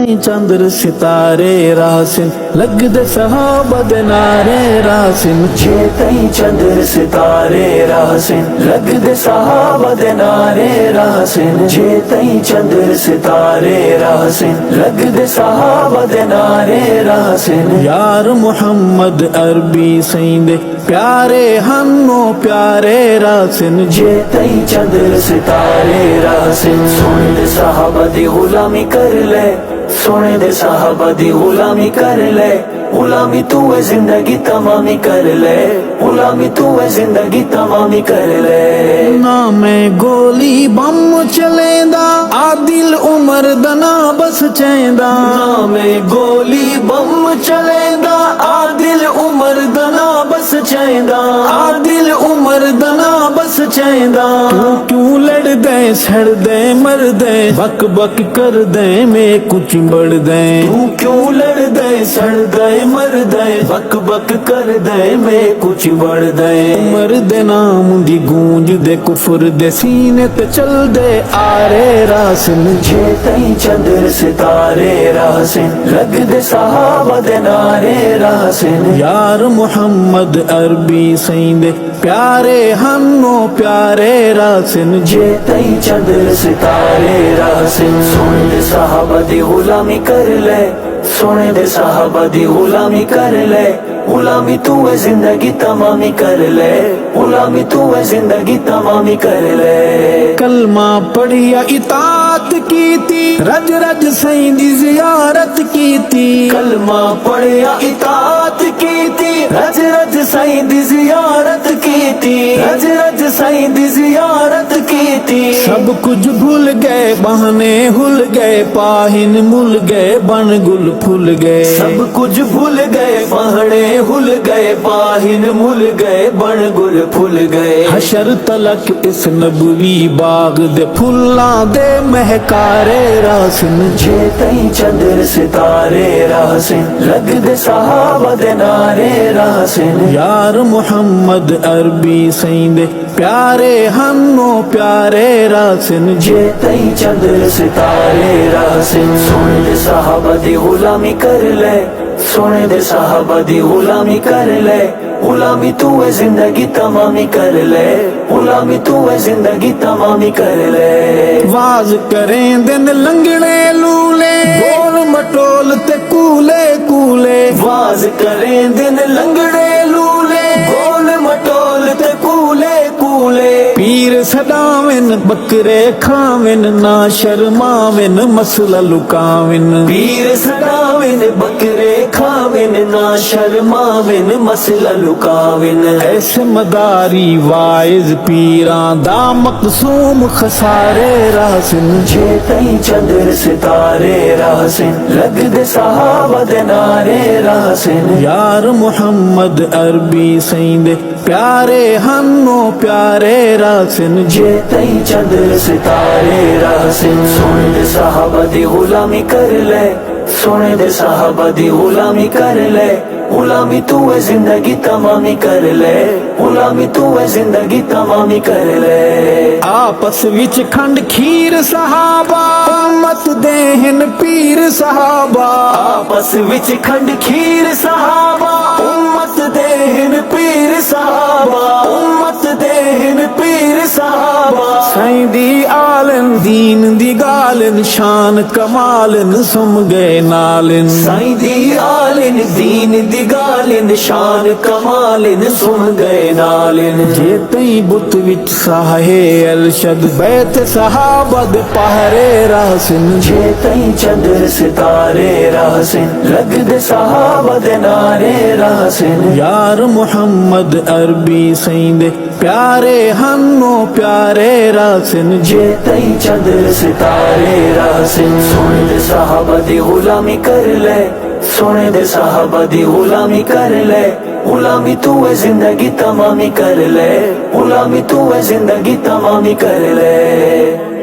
چندر ستارے راسن لگ دے صحابہ دے نعرے راسن جے تئی چندر ستارے راسن لگ دے صحابہ دے نعرے راسن جے تئی چندر ستارے راسن لگ دے صحابہ دے نعرے راسن یار محمد عربی سیندے پیارے ہنو پیارے راسن جے تئی چندر ستارے راسن سونے دے صحابہ دی غلامی کر لے سونے دے صحابہ دی غلامی کر لے غلامی تو ہے زندگی تمامی کر لے غلامی تو ہے زندگی تمامی کر لے نام گولی بم چلیندا عادل عمر دنا بس چیندا نام گولی بم چلیندا عادل عمر دنا بس چیندا عادل عمر دنا بس چیندا تو کیوں لڑ دے سڑ دے مر دے بک بک کر دے میں کچھ بڑھ دے تو کیوں لڑ دے سڑ دے مر دے بک بک کر دے میں کچھ بڑھ دے عمر دے نام دی گونج دے کفر دے سینے تے چل دے آرے راسن جے تئی چندر ستارے راسن لگ دے صحابہ دے نعرے راسن یار محمد عربی سیندے پیارے ہنو پیارے راسن جے تئی چندر ستارے راسن سونے دے صحابہ دی غلامی کر لے سونے دے صحابہ دی غلامی کر لے غلامی تو ہے زندگی تمامی کر لے غلامی تو ہے زندگی تمامی کر لے کلمہ پڑھیا اطاعت کی تھی رج رج سیندی زیارت کی تھی کلمہ پڑھیا اطاعت کی تھی رج رج سیندی زیارت کی تھی رج رج سیندی زیارت کی تھی سب کچھ بھول گئے بہانے ہل گئے پاہن مل گئے بن گل پھول گئے سب کچھ بھول گئے پہاڑے ہل گئے پاہن مل گئے بن گل پھول گئے حشر تلک اس نبوی باغ دے پھلاں دے مہکارے راسن جے تئی چندر ستارے راسن لگ دے صحابہ دے نعرے راسن یار محمد عربی سیندے پیارے ہنو پیارے راسن جے تئی چندر ستارے راسن سونے دے صحابہ دی غلامی کر لے سونے دے صحابہ دی غلامی کر لے غلامی تو ہے زندگی تمامی کر لے غلامی تو ہے زندگی تمامی کر لے واز کریں دن لنگڑے لولے گول مٹول تے کولے کولے واز کریں دن لنگڑے لولے گول مٹول تے کولے کولے پیر سداوین بکرے کھاوین نہ شرماوین مسئلہ لکاوین پیر سداوین بکرے کھاوین نہ شرماوین مسئلہ لکاوین ایسے مداری وائز پیران دا مقسوم خسارے راسن جے تئی چندر ستارے راسن لگ دے صحابہ دے نعرے راسن یار محمد عربی سیندے پیارے ہنو پیارے راسن جے تئی چندر ستارے راسن سونے دے صحابہ دی غلامی کر لے سونے دے صحابہ دی غلامی کر لے غلامی تو ہے زندگی تمامی کر لے غلامی تو ہے زندگی تمامی کر لے آپس وچ کھنڈ کھیر صحابہ امت دہن پیر صحابہ آپس وچ کھنڈ کھیر صحابہ امت دہن پیر صحابہ امت دہن پیر صحابہ سیندی آلن دین دی گالن شان کمالن سم گئے نالن سیندی آلن دین دی گالن شان کمالن سم گئے نالن جے تئی بت وچ ساہے الشد بیت صحابہ دے پہرے راسن جے تئی چندر ستارے راسن لگ دے صحابہ دے نعرے راسن یار محمد عربی سیندے پیارے ہنو پیارے راسن جے تئی چندر ستارے راسن سونے دے صحابہ دی غلامی کر لے سونے دے صحابہ دی غلامی کر لے غلامی تو ہے زندگی تمامی کر لے غلامی تو ہے زندگی تمامی کر لے